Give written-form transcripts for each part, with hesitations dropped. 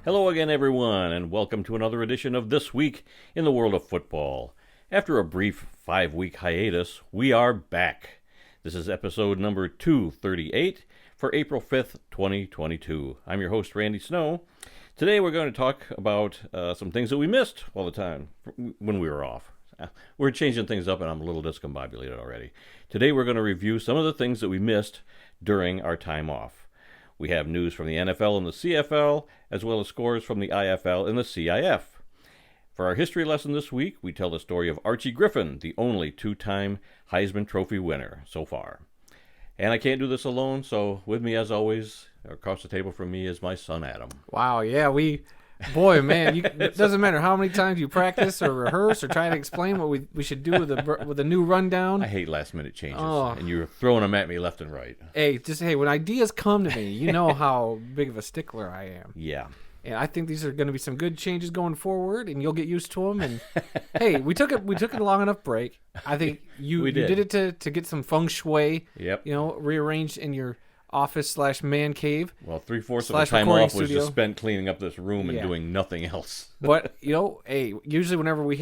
Hello again, everyone, and welcome to another edition of This Week in the World of Football. After a brief 5-week hiatus, we are back. This is episode number 238 for April 5th, 2022. I'm your host, Randy Snow. Today we're going to talk about some things that we missed all the time when we were off. We're changing things up, and I'm a little discombobulated already. Today we're going to review some of the things that we missed during our time off. We have news from the NFL and the CFL, as well as scores from the IFL and the CIF. For our history lesson this week, we tell the story of Archie Griffin, the only two-time Heisman Trophy winner so far. And I can't do this alone, so with me as always, across the table from me is my son Adam. Wow, yeah, boy, man, it doesn't matter how many times you practice or rehearse or try to explain what we should do with a new rundown. I hate last-minute changes, and you're throwing them at me left and right. Hey, when ideas come to me, you know how big of a stickler I am. Yeah. And I think these are going to be some good changes going forward, and you'll get used to them. And hey, we took a long enough break. I think you did it to get some feng shui. Yep. Rearranged in your office/man cave. Well, 3/4 of the time off was just spent cleaning up this room and doing nothing else. But hey, usually whenever we've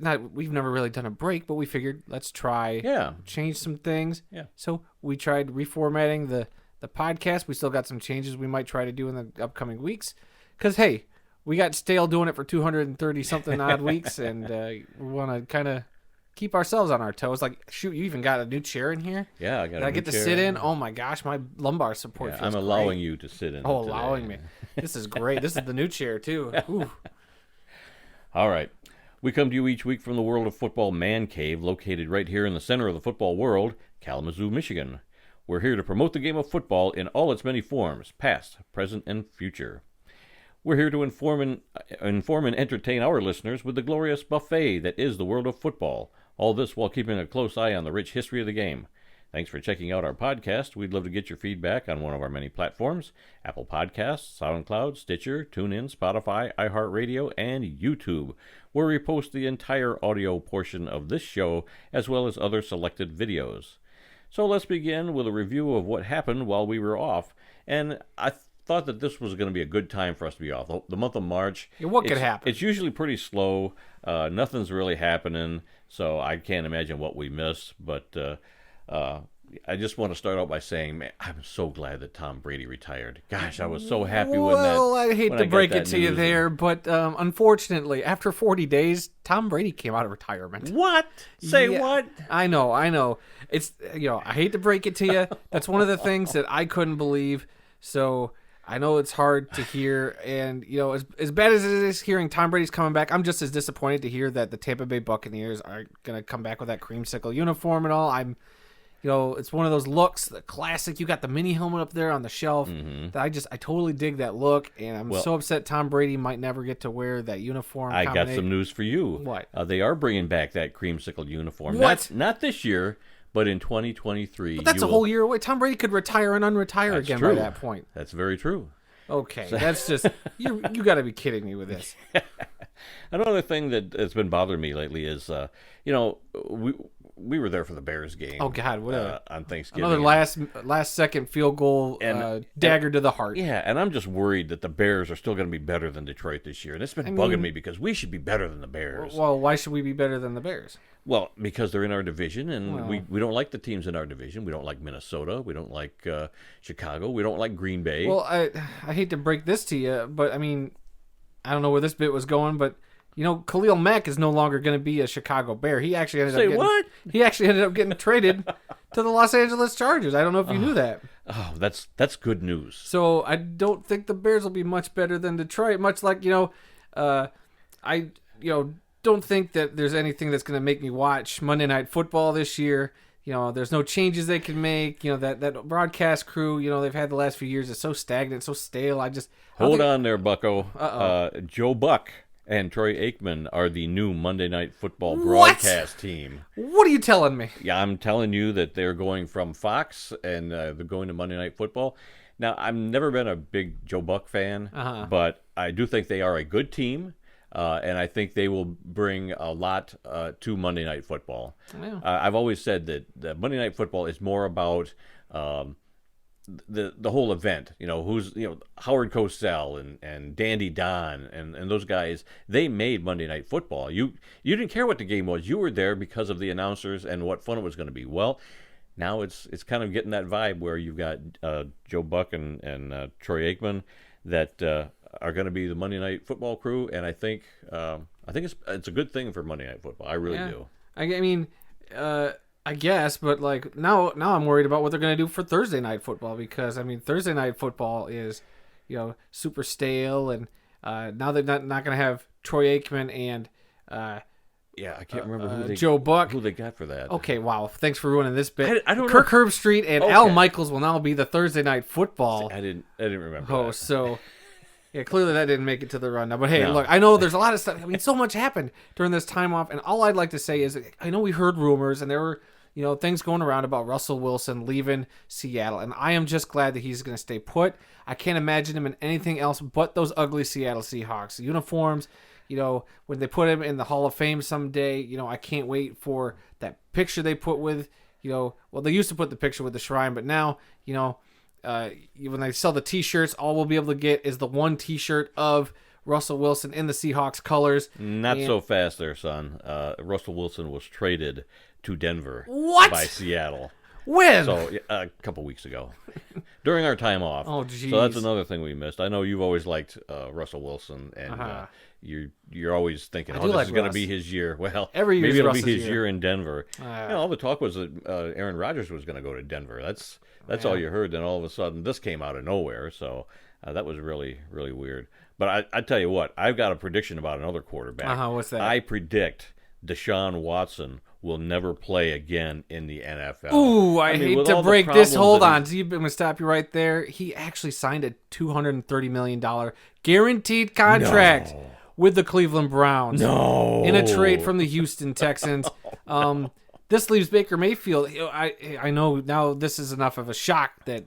never really done a break, but we figured let's try change some things. Yeah. So we tried reformatting the podcast. We still got some changes we might try to do in the upcoming weeks. Because hey, we got stale doing it for 230 something odd weeks, and we want to kind of keep ourselves on our toes. Like, shoot, you even got a new chair in here? Yeah, I got a new chair. I get to sit in? Oh my gosh, my lumbar support feels I'm allowing you to sit in. Oh, today. Allowing me. This is great. This is the new chair, too. Ooh. All right. We come to you each week from the World of Football Man Cave, located right here in the center of the football world, Kalamazoo, Michigan. We're here to promote the game of football in all its many forms, past, present, and future. We're here to inform and entertain our listeners with the glorious buffet that is the world of football. All this while keeping a close eye on the rich history of the game. Thanks for checking out our podcast. We'd love to get your feedback on one of our many platforms: Apple Podcasts, SoundCloud, Stitcher, TuneIn, Spotify, iHeartRadio, and YouTube, where we post the entire audio portion of this show, as well as other selected videos. So let's begin with a review of what happened while we were off. And I thought that this was going to be a good time for us to be off. The month of March. Yeah, what could happen? It's usually pretty slow. Nothing's really happening, so I can't imagine what we missed. But I just want to start out by saying, man, I'm so glad that Tom Brady retired. Gosh, I was so happy when that. Well, I hate to break it to you there, but unfortunately, after 40 days, Tom Brady came out of retirement. What? Say what? I know. It's I hate to break it to you. That's one of the things that I couldn't believe. So I know it's hard to hear, and as bad as it is hearing Tom Brady's coming back, I'm just as disappointed to hear that the Tampa Bay Buccaneers are going to come back with that creamsicle uniform and all. It's one of those looks, the classic. You got the mini helmet up there on the shelf. Mm-hmm. That I totally dig that look, and I'm so upset Tom Brady might never get to wear that uniform. I got some news for you. What? They are bringing back that creamsicle uniform. What? Not this year, but in 2023. But that's a whole year away. Tom Brady could retire and unretire again by that point. That's very true. Okay, that's just you got to be kidding me with this. Another thing that's been bothering me lately is, we were there for the Bears game. Oh God, what on Thanksgiving. Another last second field goal dagger to the heart. Yeah, and I'm just worried that the Bears are still going to be better than Detroit this year, and it's been bugging me because we should be better than the Bears. Well, why should we be better than the Bears? Well, because they're in our division, and we don't like the teams in our division. We don't like Minnesota. We don't like Chicago. We don't like Green Bay. Well, I hate to break this to you, but I mean, I don't know where this bit was going, but Khalil Mack is no longer going to be a Chicago Bear. He actually ended up getting traded to the Los Angeles Chargers. I don't know if you knew that. Oh, that's good news. So I don't think the Bears will be much better than Detroit. Much like I don't think that there's anything that's going to make me watch Monday Night Football this year. There's no changes they can make. That broadcast crew, they've had the last few years is so stagnant, so stale. Hold on there, bucko. Joe Buck and Troy Aikman are the new Monday Night Football broadcast team. What are you telling me? Yeah, I'm telling you that they're going from Fox and they're going to Monday Night Football. Now, I've never been a big Joe Buck fan, but I do think they are a good team. And I think they will bring a lot to Monday Night Football. Yeah. I've always said that Monday Night Football is more about the whole event. Who's Howard Cosell and Dandy Don and those guys. They made Monday Night Football. You didn't care what the game was. You were there because of the announcers and what fun it was going to be. Well, now it's kind of getting that vibe where you've got Joe Buck and Troy Aikman that are going to be the Monday Night Football crew, and I think it's a good thing for Monday Night Football. I really do. I mean, I guess, but like now I'm worried about what they're going to do for Thursday Night Football, because I mean Thursday Night Football is super stale, and now they're not going to have Troy Aikman and I can't remember Joe Buck. Who they got for that. Okay, wow. Thanks for ruining this bit. I don't know. Kirk Herbstreit and Al Michaels will now be the Thursday Night Football. I didn't remember host. that. So yeah, clearly that didn't make it to the rundown. But hey, look, I know there's a lot of stuff. I mean, so much happened during this time off, and all I'd like to say is I know we heard rumors and there were things going around about Russell Wilson leaving Seattle, and I am just glad that he's going to stay put. I can't imagine him in anything else but those ugly Seattle Seahawks uniforms. When they put him in the Hall of Fame someday, I can't wait for that picture they put with, well, they used to put the picture with the shrine, but now, when they sell the T-shirts, all we'll be able to get is the one T-shirt of Russell Wilson in the Seahawks colors. Not so fast there, son. Russell Wilson was traded to Denver by Seattle. When? So a couple weeks ago, during our time off. Oh, geez. So that's another thing we missed. I know you've always liked Russell Wilson, and you're always thinking, this is going to be his year. Well, maybe it'll be his year in Denver. All the talk was that Aaron Rodgers was going to go to Denver. That's all you heard. Then all of a sudden, this came out of nowhere. So that was really, really weird. But I tell you what, I've got a prediction about another quarterback. What's that? I predict Deshaun Watson will never play again in the NFL. Ooh, I hate to break this. Hold on. I'm going to stop you right there. He actually signed a $230 million guaranteed contract with the Cleveland Browns. In a trade from the Houston Texans. This leaves Baker Mayfield. I know now this is enough of a shock that,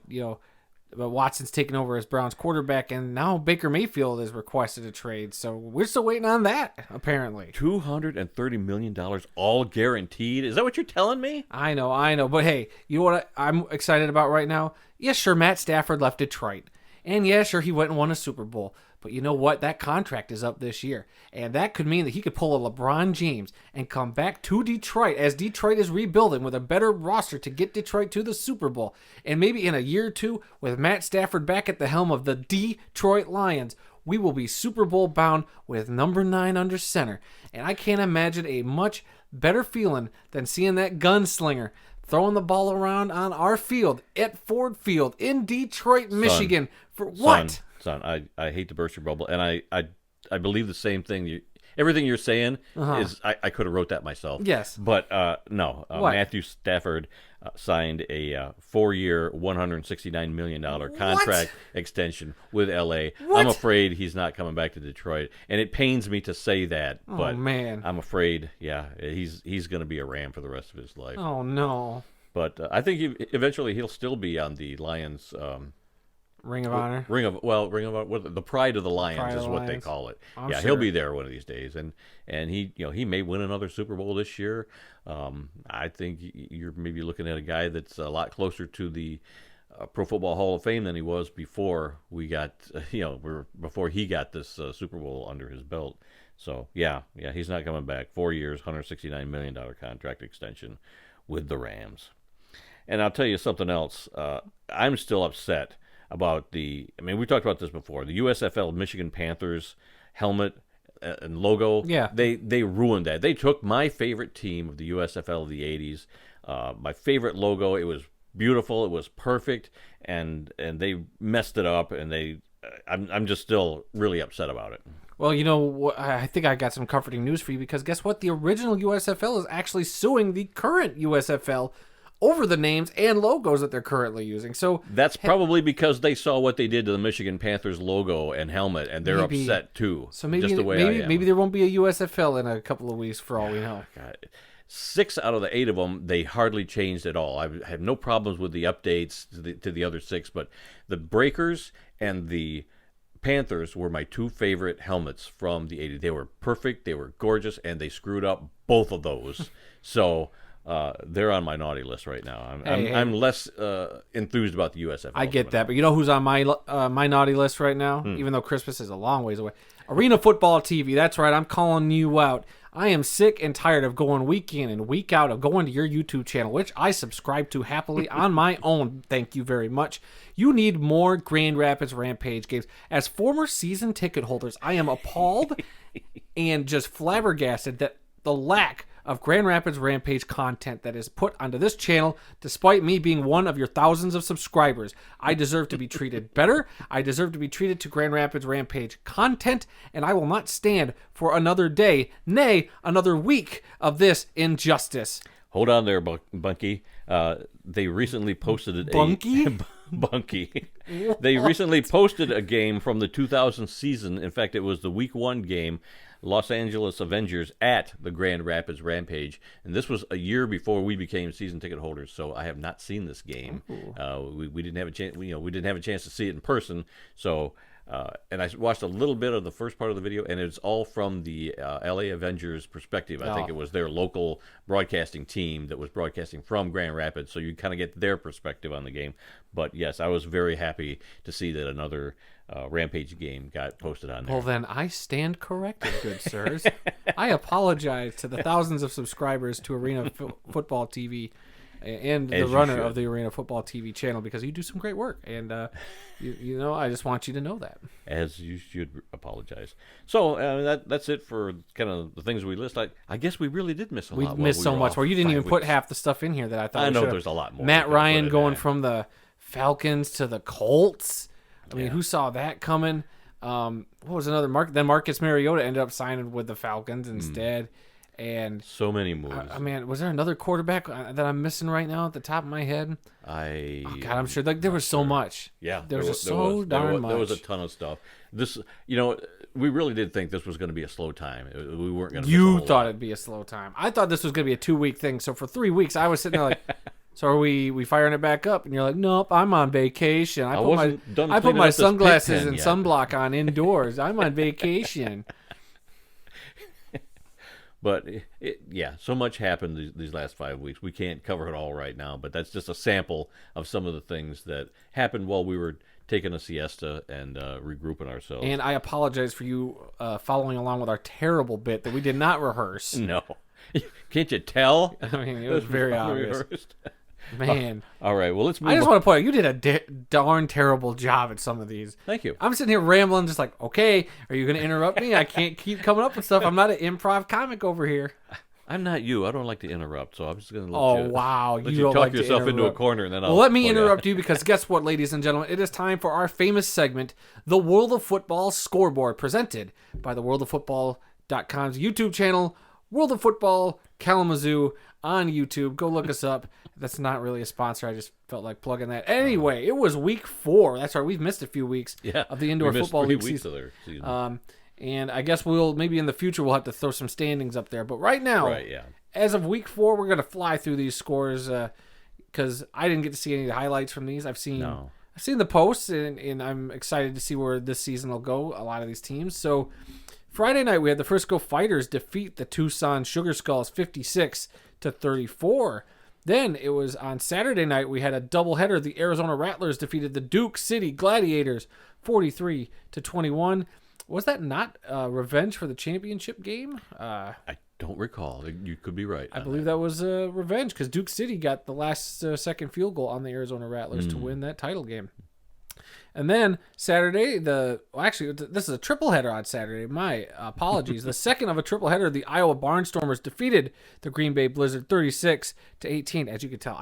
Watson's taken over as Browns quarterback, and now Baker Mayfield has requested a trade. So we're still waiting on that, apparently. $230 million all guaranteed? Is that what you're telling me? I know. But hey, you know what I'm excited about right now? Yes, sure, Matt Stafford left Detroit. And yeah, sure, he went and won a Super Bowl. But you know what? That contract is up this year. And that could mean that he could pull a LeBron James and come back to Detroit as Detroit is rebuilding with a better roster to get Detroit to the Super Bowl. And maybe in a year or two, with Matt Stafford back at the helm of the Detroit Lions, we will be Super Bowl bound with number 9 under center. And I can't imagine a much better feeling than seeing that gunslinger throwing the ball around on our field at Ford Field in Detroit, Michigan. For what? Son, I hate to burst your bubble, and I believe the same thing. Everything you're saying is I could have wrote that myself. Yes, but no. Matthew Stafford signed a 4-year, $169 million contract extension with LA. What? I'm afraid he's not coming back to Detroit, and it pains me to say that. But man, I'm afraid, he's going to be a Ram for the rest of his life. Oh no! But I think eventually he'll still be on the Lions. Ring of Honor. Ring of Honor. The Pride of the Lions is what they call it. Sure. He'll be there one of these days, and he may win another Super Bowl this year. I think you're maybe looking at a guy that's a lot closer to the Pro Football Hall of Fame than he was before we got before he got this Super Bowl under his belt. So he's not coming back. 4 years, $169 million contract extension with the Rams. And I'll tell you something else. I'm still upset about we talked about this before. The USFL Michigan Panthers helmet and logo. Yeah. They ruined that. They took my favorite team of the USFL of the 80s, my favorite logo. It was beautiful. It was perfect, and they messed it up. And I'm just still really upset about it. Well, I think I got some comforting news for you, because guess what? The original USFL is actually suing the current USFL over the names and logos that they're currently using. So that's probably because they saw what they did to the Michigan Panthers logo and helmet, and they're upset too. So maybe just the way I am. Maybe there won't be a USFL in a couple of weeks, for all we know. God. 6 out of the 8 of them, they hardly changed at all. I have no problems with the updates to the other 6, but the Breakers and the Panthers were my 2 favorite helmets from the 80s. They were perfect, they were gorgeous, and they screwed up both of those. So they're on my naughty list right now. Hey. I'm less enthused about the USFL. I get that, but you know who's on my naughty list right now? Even though Christmas is a long ways away. Arena Football TV. That's right. I'm calling you out. I am sick and tired of going week in and week out of going to your YouTube channel, which I subscribe to happily on my own. Thank you very much. You need more Grand Rapids Rampage games. As former season ticket holders, I am appalled and just flabbergasted that the lack of Grand Rapids Rampage content that is put onto this channel, despite me being one of your thousands of subscribers. I deserve to be treated better. I deserve to be treated to Grand Rapids Rampage content, and I will not stand for another day, nay, another week of this injustice. Hold on there, Bunky. They recently posted Bunky? Bunky. They recently posted a game from the 2000 season. In fact, it was the Week 1 game. Los Angeles Avengers at the Grand Rapids Rampage, and this was a year before we became season ticket holders. So I have not seen this game. We didn't have a chance. We didn't have a chance to see it in person. So, and I watched a little bit of the first part of the video, and it's all from the LA Avengers perspective. I think it was their local broadcasting team that was broadcasting from Grand Rapids, so you kind of get their perspective on the game. But yes, I was very happy to see that another Rampage game got posted on there. Well, then I stand corrected, good sirs. I apologize to the thousands of subscribers to Arena Football TV and the runner of the Arena Football TV channel, because you do some great work, and I just want you to know that. As you should apologize. So that's it for kind of the things we list. I guess we really did miss a lot. We missed so much. Where you didn't even put half the stuff in here that I thought. I know there's a lot more. Matt Ryan going from the Falcons to the Colts. I mean, who saw that coming? What was another Then Marcus Mariota ended up signing with the Falcons instead. And so many moves. I mean, was there another quarterback that I'm missing right now at the top of my head? I'm sure. Like, there was so much. Yeah, there was so darn much. There was a ton of stuff. This, we really did think this was going to be a slow time. We weren't going to. You thought it'd be a slow time. I thought this was going to be a 2-week thing. So for 3 weeks, I was sitting there like. So are we firing it back up? And you're like, nope, I'm on vacation. I put my sunglasses and sunblock on indoors. I'm on vacation. But so much happened these last 5 weeks. We can't cover it all right now, but that's just a sample of some of the things that happened while we were taking a siesta and regrouping ourselves. And I apologize for you following along with our terrible bit that we did not rehearse. No. Can't you tell? I mean, it was very obvious. Man. All right, well, let's move on. I just want to point out, you did a darn terrible job at some of these. Thank you. I'm sitting here rambling, just like, okay, are you going to interrupt me? I can't keep coming up with stuff. I'm not an improv comic over here. I'm not you. I don't like to interrupt, so I'm just going to let you. Wow. Let you don't talk like yourself into a corner, and then I'll. Well, let me interrupt you, because guess what, ladies and gentlemen? It is time for our famous segment, The World of Football Scoreboard, presented by the worldoffootball.com's YouTube channel, World of Football Kalamazoo on YouTube. Go look us up. That's not really a sponsor. I just felt like plugging that. Anyway, it was week 4. That's right. We've missed a few weeks of the indoor football league season. And I guess maybe in the future we'll have to throw some standings up there. But right now, as of week 4, we're going to fly through these scores because I didn't get to see any of the highlights from these. I've seen the posts, and I'm excited to see where this season will go, a lot of these teams. So Friday night, we had the Frisco Fighters defeat the Tucson Sugar Skulls 56-34. Then it was on Saturday night, we had a doubleheader. The Arizona Rattlers defeated the Duke City Gladiators 43-21. Was that not revenge for the championship game? I don't recall. You could be right. I believe that was revenge, because Duke City got the last second field goal on the Arizona Rattlers to win that title game. And then Saturday, this is a triple header on Saturday. My apologies. The second of a triple header, the Iowa Barnstormers defeated the Green Bay Blizzard 36-18. As you can tell,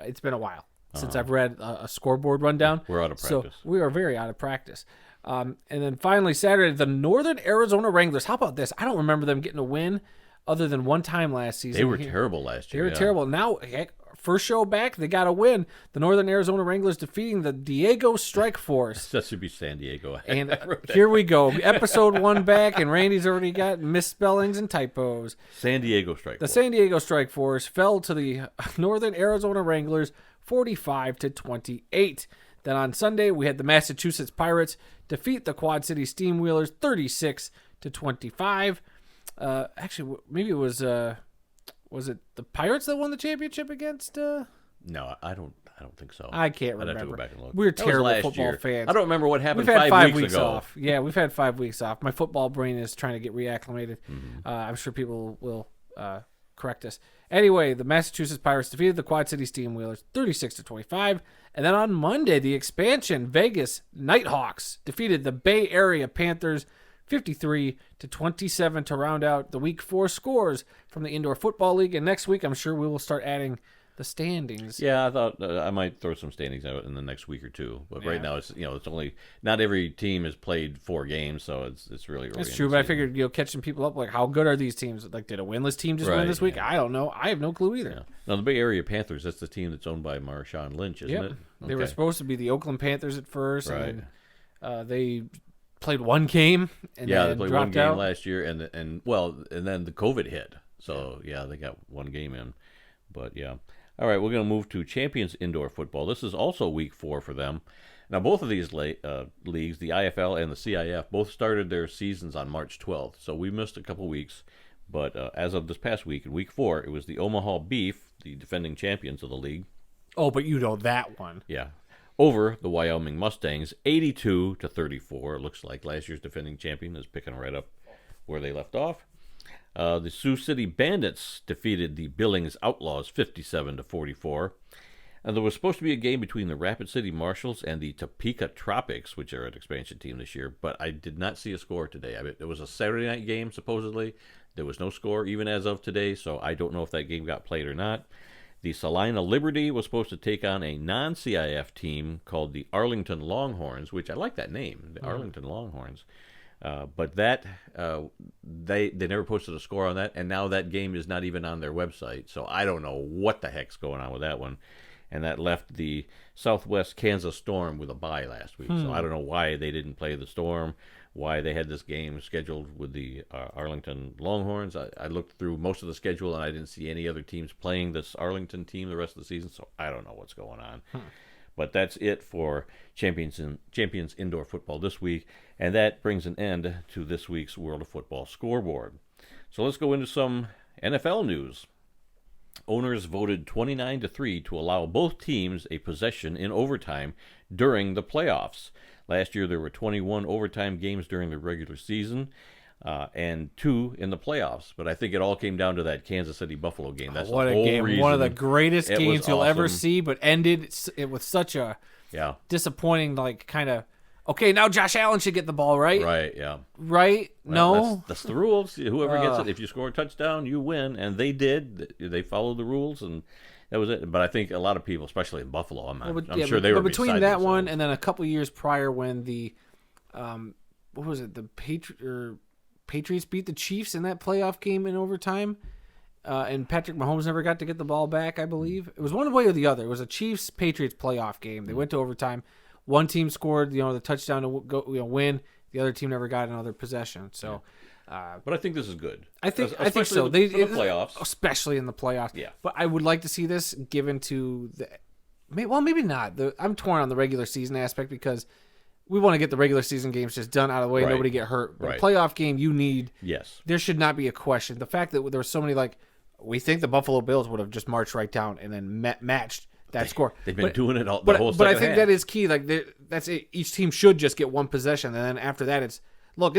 it's been a while since I've read a scoreboard rundown. We're out of practice. So we are very out of practice. And then finally Saturday, the Northern Arizona Wranglers. How about this? I don't remember them getting a win other than one time last season. They were terrible last year. They were terrible. Now, first show back, they got a win. The Northern Arizona Wranglers defeating the Diego Strike Force. That should be San Diego. And here we go. Episode 1 back, and Randy's already got misspellings and typos. San Diego Strike Force. The San Diego Strike Force fell to the Northern Arizona Wranglers 45-28. Then on Sunday, we had the Massachusetts Pirates defeat the Quad City Steamwheelers 36-25. Actually, maybe it was Was it the Pirates that won the championship against? No, I don't think so. I can't I'd remember. have to go back and look. We're That was terrible last football year. fans. I don't remember what happened We've had 5 weeks ago. off. Yeah, we've had 5 weeks off. My football brain is trying to get reacclimated. I'm sure people will correct us. Anyway, the Massachusetts Pirates defeated the Quad City Steamwheelers 36-25. And then on Monday, the expansion Vegas Nighthawks defeated the Bay Area Panthers 53-27 to round out the Week 4 scores from the Indoor Football League. And next week, I'm sure we will start adding the standings. Yeah, I thought I might throw some standings out in the next week or two. But right now, it's only not every team has played 4 games, so it's really early. That's true, but I figured catching people up, like how good are these teams? Like, did a winless team just win this week? Yeah. I don't know. I have no clue either. Yeah. Now the Bay Area Panthers, that's the team that's owned by Marshawn Lynch, isn't it? Okay. They were supposed to be the Oakland Panthers at first, right? And they played one game and they then played dropped one game out last year, and then the COVID hit, so they got one game in, but yeah. All right, we're going to move to Champions Indoor Football. This is also Week 4 for them. Now, both of these leagues, the IFL and the CIF, both started their seasons on March 12th, so we missed a couple weeks. But as of this past week, in Week 4, it was the Omaha Beef, the defending champions of the league. Oh, but you know that one. Yeah. Over the Wyoming Mustangs, 82-34. It looks like last year's defending champion is picking right up where they left off. The Sioux City Bandits defeated the Billings Outlaws 57-44. And there was supposed to be a game between the Rapid City Marshals and the Topeka Tropics, which are an expansion team this year, but I did not see a score today. I mean, it was a Saturday night game, supposedly. There was no score even as of today, so I don't know if that game got played or not. The Salina Liberty was supposed to take on a non-CIF team called the Arlington Longhorns, which I like that name, the Arlington Longhorns. But that they never posted a score on that, and now that game is not even on their website. So I don't know what the heck's going on with that one. And that left the Southwest Kansas Storm with a bye last week. So I don't know why they didn't play the Storm, why they had this game scheduled with the Arlington Longhorns. I looked through most of the schedule, and I didn't see any other teams playing this Arlington team the rest of the season. So I don't know what's going on. But that's it for Champions Indoor Football this week, and that brings an end to this week's World of Football scoreboard. So let's go into some NFL news. Owners voted 29-3 to allow both teams a possession in overtime during the playoffs. Last year there were 21 overtime games during the regular season, and 2 in the playoffs. But I think it all came down to that Kansas City-Buffalo game. That's what the a whole game! reason. One of the greatest games you'll ever awesome. see, but ended with such a disappointing, kind of. Okay, now Josh Allen should get the ball, right? Right, yeah. Right? Well, No? that's the rules. Whoever gets it, if you score a touchdown, you win. And they did. They followed the rules, and that was it. But I think a lot of people, especially in Buffalo, I'm sure they were between beside that themselves. one and then a couple years prior when the, what was it, the Patriots beat the Chiefs in that playoff game in overtime, and Patrick Mahomes never got to get the ball back, I believe. It was one way or the other. It was a Chiefs-Patriots playoff game. They went to overtime. One team scored, the touchdown to win. The other team never got another possession. So, but I think this is good. I think so. For the playoffs, especially in the playoffs. Yeah. But I would like to see this given to maybe not. I'm torn on the regular season aspect because we want to get the regular season games just done out of the way. Right. Nobody get hurt. But a playoff game, you need. Yes. There should not be a question. The fact that there were so many we think the Buffalo Bills would have just marched right down and then matched that score. They've been doing it all the whole But I second think half. that is key. That's it. Each team should just get one possession, and then after that, it's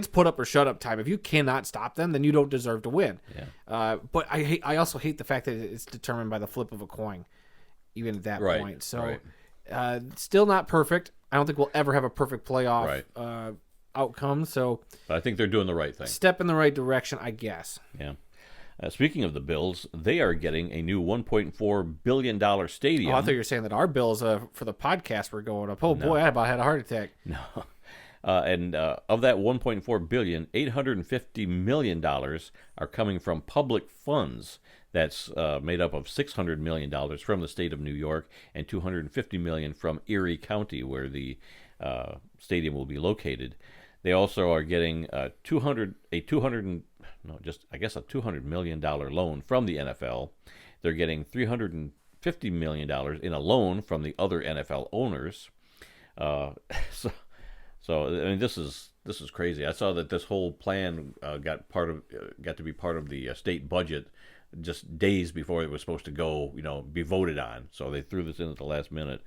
put up or shut up time. If you cannot stop them, then you don't deserve to win. Yeah. But I also hate the fact that it's determined by the flip of a coin, even at that point. So, still not perfect. I don't think we'll ever have a perfect playoff outcome. So, but I think they're doing the right thing. Step in the right direction, I guess. Yeah. Speaking of the Bills, they are getting a new $1.4 billion stadium. Oh, I thought you were saying that our bills for the podcast were going up. Oh, boy, I about had a heart attack. No. And of that $1.4 billion, $850 million are coming from public funds. That's made up of $600 million from the state of New York and $250 million from Erie County, where the stadium will be located. They also are getting a $200 million loan from the NFL. They're getting $350 million in a loan from the other NFL owners. So I mean, this is crazy. I saw that this whole plan got to be part of the state budget just days before it was supposed to go, be voted on. So they threw this in at the last minute.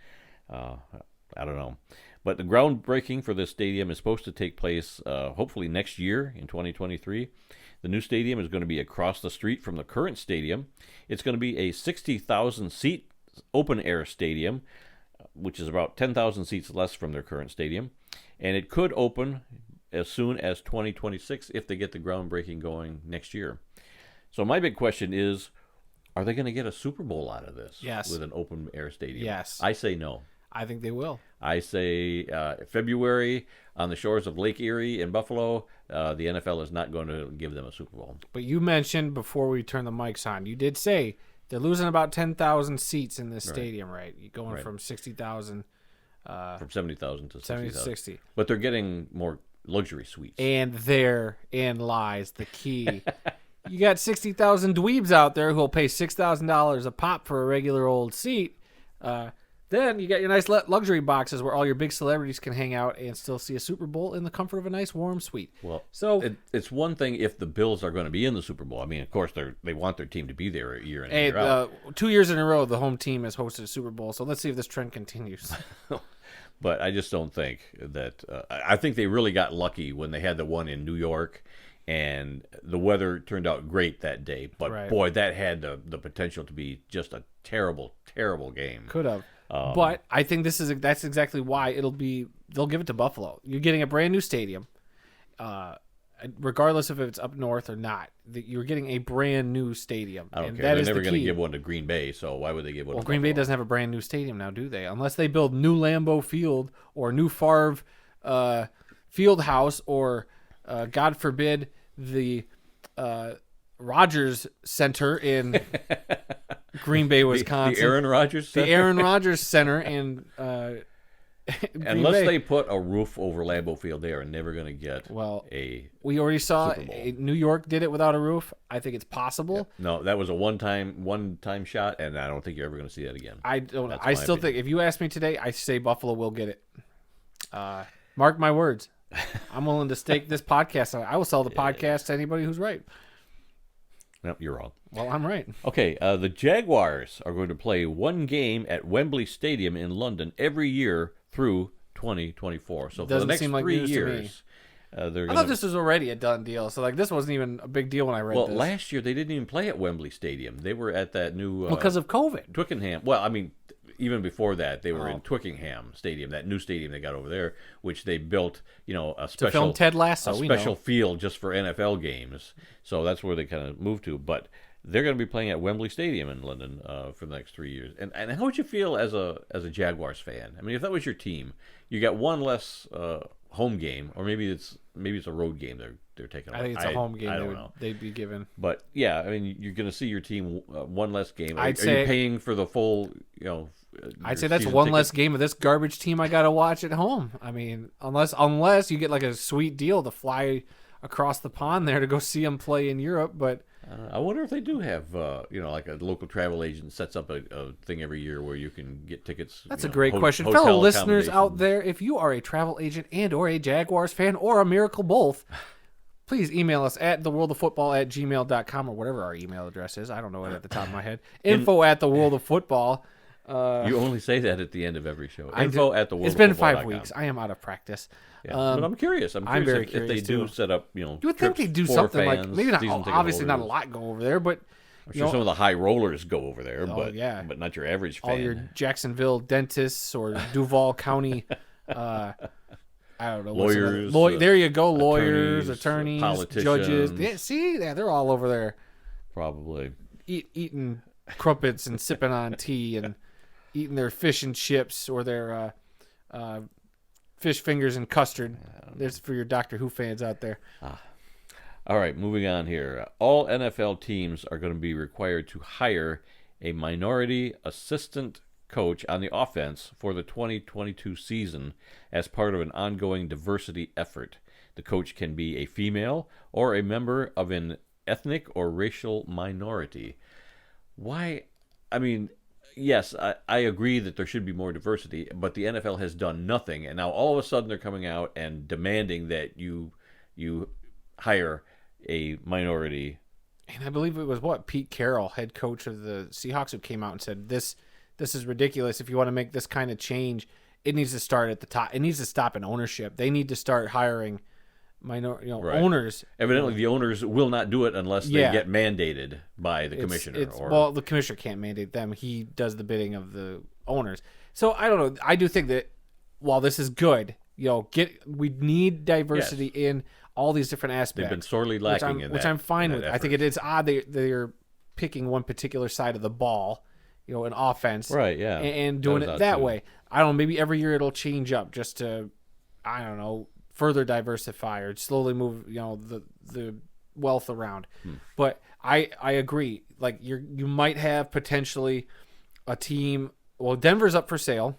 I don't know. But the groundbreaking for this stadium is supposed to take place hopefully next year in 2023. The new stadium is going to be across the street from the current stadium. It's going to be a 60,000-seat open-air stadium, which is about 10,000 seats less from their current stadium. And it could open as soon as 2026 if they get the groundbreaking going next year. So my big question is, are they going to get a Super Bowl out of this? Yes. With an open-air stadium? Yes. I say no. I think they will. I say February on the shores of Lake Erie in Buffalo, the NFL is not going to give them a Super Bowl. But you mentioned before we turn the mics on, you did say they're losing about 10,000 seats in this stadium, right? You're going from 60,000. From 70,000 to 70 to 60,000. 60. But they're getting more luxury suites. And therein lies the key. You got 60,000 dweebs out there who will pay $6,000 a pop for a regular old seat. Then you got your nice luxury boxes where all your big celebrities can hang out and still see a Super Bowl in the comfort of a nice warm suite. Well, so it's one thing if the Bills are going to be in the Super Bowl. I mean, of course, they want their team to be there year in and year out. 2 years in a row, the home team has hosted a Super Bowl. So let's see if this trend continues. But I just don't think that. I think they really got lucky when they had the one in New York, and the weather turned out great that day. But boy, that had the potential to be just a terrible, terrible game. Could have. But I think that's exactly why they'll give it to Buffalo. You're getting a brand new stadium, regardless if it's up north or not. You're getting a brand new stadium. I don't care. They're never going to give one to Green Bay, so why would they give one to Buffalo? Green Bay doesn't have a brand new stadium now, do they? Unless they build new Lambeau Field or new Favre Field House or, God forbid, the Rogers Center in Green Bay, Wisconsin. The Aaron Rodgers Center? The Aaron Rodgers Center in Unless they put a roof over Lambeau Field, they are never going to get we already saw Super Bowl. New York did it without a roof. I think it's possible. Yeah. No, that was a one-time shot, and I don't think you're ever going to see that again. I don't. I still think if you ask me today, I say Buffalo will get it. Mark my words. I'm willing to stake this podcast. I will sell the podcast to anybody who's right. No, you're wrong. Well, I'm right. Okay, the Jaguars are going to play one game at Wembley Stadium in London every year through 2024. So for the next 3 years, I thought this was already a done deal. So this wasn't even a big deal when I read this. Well, last year they didn't even play at Wembley Stadium. They were at that new because of COVID. Twickenham. Well, I mean, even before that, they were in Twickenham Stadium, that new stadium they got over there, which they built, a special to film Ted Lasso, a special field just for NFL games. So that's where they kind of moved to. But they're going to be playing at Wembley Stadium in London for the next 3 years. And how would you feel as a Jaguars fan? I mean, if that was your team, you got one less home game, or maybe it's a road game they're taking. I think it's a home game. I don't know. They'd be given. But yeah, I mean, you're going to see your team one less game. Are you paying for the full? I'd say that's one less game of this garbage team I got to watch at home. I mean, unless you get a sweet deal to fly across the pond there to go see them play in Europe, but. I wonder if they do have, like a local travel agent sets up a thing every year where you can get tickets. That's a great question. Fellow listeners out there, if you are a travel agent and or a Jaguars fan or a miracle both, please email us at theworldoffootball@gmail.com or whatever our email address is. I don't know it at the top of my head. Info@theworldoffootball. You only say that at the end of every show. Info@theworldoffootball.com. It's been 5 weeks. I am out of practice. Yeah. But I'm curious. I'm very curious if they do set up, you would think they do something fans, maybe not. Obviously, not a lot go over there, but I'm sure some of the high rollers go over there. But not your average fan. All your Jacksonville dentists or Duval County. I don't know. Lawyers. There you go. Lawyers, attorneys, politicians. Judges. Yeah, they're all over there. Probably eating crumpets and sipping on tea and eating their fish and chips or their fish fingers and custard. There's for your Doctor Who fans out there. All right, moving on here. All NFL teams are going to be required to hire a minority assistant coach on the offense for the 2022 season as part of an ongoing diversity effort. The coach can be a female or a member of an ethnic or racial minority. Why? I mean, yes, I agree that there should be more diversity, but the NFL has done nothing, and now all of a sudden they're coming out and demanding that you hire a minority And I believe it was Pete Carroll, head coach of the Seahawks, who came out and said this is ridiculous. If you want to make this kind of change, it needs to start at the top. It needs to stop in ownership. They need to start hiring owners. Evidently, the owners will not do it unless they get mandated by the commissioner. Well, the commissioner can't mandate them. He does the bidding of the owners. So I don't know. I do think that while this is good, we need diversity in all these different aspects. They've been sorely lacking in that. Which I'm fine with. Effort. I think it is odd they're picking one particular side of the ball, in offense. Right, yeah. And doing it that way. I don't know, maybe every year it'll change up just to, I don't know, further diversify or slowly move, the wealth around. But I agree. Like you might have potentially a team, Denver's up for sale.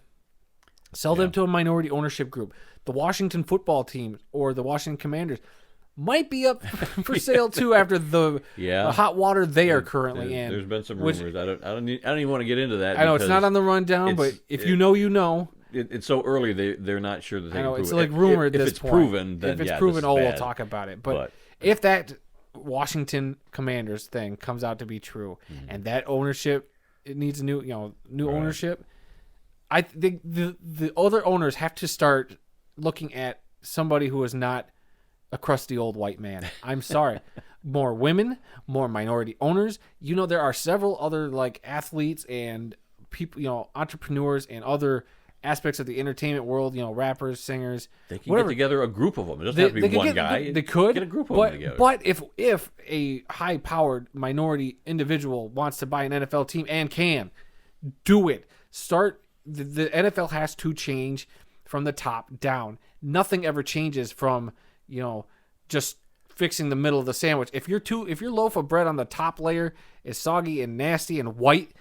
Sell them to a minority ownership group. The Washington football team or the Washington Commanders might be up for sale too after the hot water they are currently in. There's been some rumors. I don't even want to get into that. I know it's not on the rundown, but if you know. It's so early they're not sure that they can prove it. It's like rumor at this point. Proven, then if it's proven, we'll talk about it. But if that Washington Commanders thing comes out to be true, and that ownership, it needs new ownership. I think the other owners have to start looking at somebody who is not a crusty old white man. I'm sorry. More women, more minority owners. There are several other athletes and people, entrepreneurs and other aspects of the entertainment world, rappers, singers. They can get together a group of them. It doesn't have to be one guy. They could get a group of them together. But if a high-powered minority individual wants to buy an NFL team and can, do it. Start. The NFL has to change from the top down. Nothing ever changes from, just fixing the middle of the sandwich. If your loaf of bread on the top layer is soggy and nasty and white,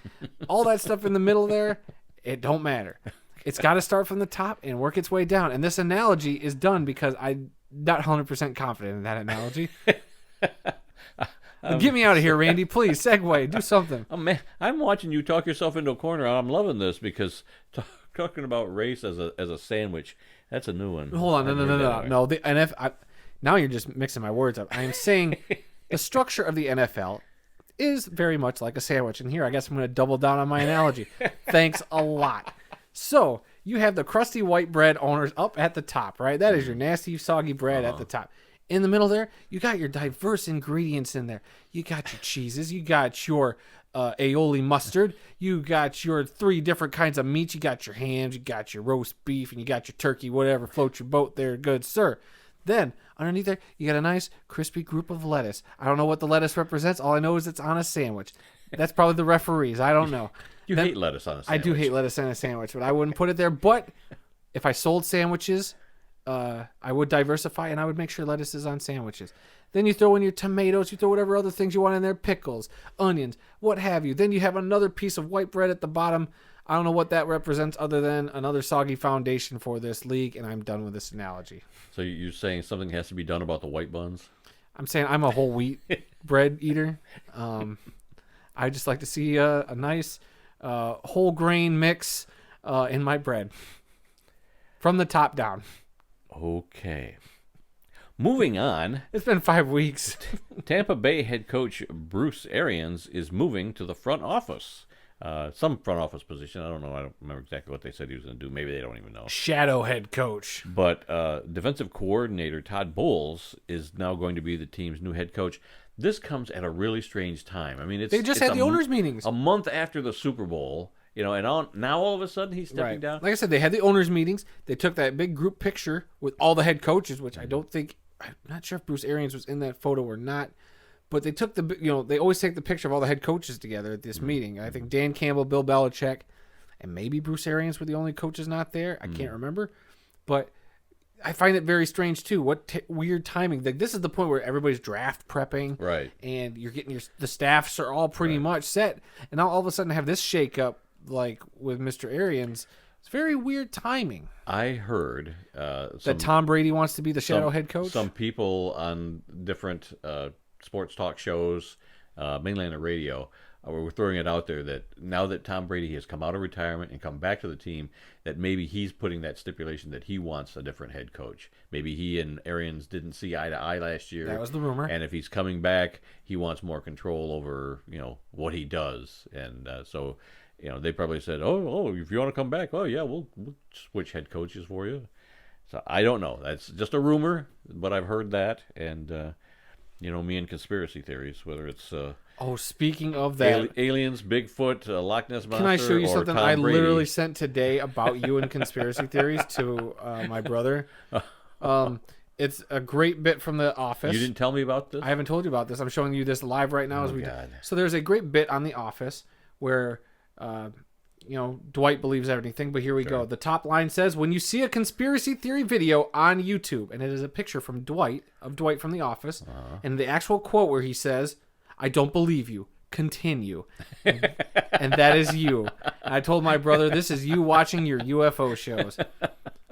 all that stuff in the middle there, it don't matter. It's got to start from the top and work its way down. And this analogy is done because I'm not 100% confident in that analogy. Get me out of here, Randy. Please, segue. Do something. Oh, man, I'm watching you talk yourself into a corner. I'm loving this because talking about race as a sandwich, that's a new one. Hold on. No. The NFL. Now you're just mixing my words up. I am saying the structure of the NFL is very much like a sandwich. And here, I guess I'm going to double down on my analogy. Thanks a lot. So you have the crusty white bread owners up at the top, right? That is your nasty, soggy bread at the top. In the middle there, you got your diverse ingredients in there. You got your cheeses. You got your aioli mustard. You got your 3 different kinds of meats. You got your hams. You got your roast beef. And you got your turkey, whatever floats your boat there, good sir. Then, underneath there, you got a nice, crispy group of lettuce. I don't know what the lettuce represents. All I know is it's on a sandwich. That's probably the referees. I don't know. You hate lettuce on a sandwich. I do hate lettuce on a sandwich, but I wouldn't put it there. But if I sold sandwiches, I would diversify, and I would make sure lettuce is on sandwiches. Then you throw in your tomatoes, you throw whatever other things you want in there, pickles, onions, what have you. Then you have another piece of white bread at the bottom. I don't know what that represents other than another soggy foundation for this league, and I'm done with this analogy. So you're saying something has to be done about the white buns? I'm saying I'm a whole wheat bread eater. I just like to see a nice whole grain mix in my bread from the top down. Okay. Moving on. It's been 5 weeks. Tampa Bay head coach Bruce Arians is moving to the front office. Some front office position. I don't know. I don't remember exactly what they said he was going to do. Maybe they don't even know. Shadow head coach. But defensive coordinator Todd Bowles is now going to be the team's new head coach. This comes at a really strange time. I mean, they just had the owners' meetings. A month after the Super Bowl. And now all of a sudden he's stepping down. Like I said, they had the owners' meetings. They took that big group picture with all the head coaches, which I'm not sure if Bruce Arians was in that photo or not. But they took they always take the picture of all the head coaches together at this meeting. I think Dan Campbell, Bill Belichick, and maybe Bruce Arians were the only coaches not there. I can't remember. But I find it very strange, too. What weird timing. This is the point where everybody's draft prepping. Right. And you're getting the staffs are all pretty much set. And now all of a sudden have this shakeup like with Mr. Arians. It's very weird timing. I heard that Tom Brady wants to be the shadow head coach. Some people on different sports talk shows, mainly on the radio, we're throwing it out there that now that Tom Brady has come out of retirement and come back to the team, that maybe he's putting that stipulation that he wants a different head coach. Maybe he and Arians didn't see eye to eye last year. That was the rumor. And if he's coming back, he wants more control over, what he does. And so, they probably said, oh, if you want to come back, oh yeah, we'll switch head coaches for you. So I don't know. That's just a rumor, but I've heard that. And me and conspiracy theories, whether it's speaking of that, aliens, Bigfoot, Loch Ness monster, can I show you or something Tom I Brady. literally sent today about you and conspiracy theories to my brother? It's a great bit from The Office. You didn't tell me about this? I haven't told you about this. I'm showing you this live right now. God. So there's a great bit on The Office where Dwight believes everything, but here we go. The top line says, when you see a conspiracy theory video on YouTube, and it is a picture from Dwight from The Office, and the actual quote where he says, I don't believe you. Continue. And that is you. And I told my brother, this is you watching your UFO shows.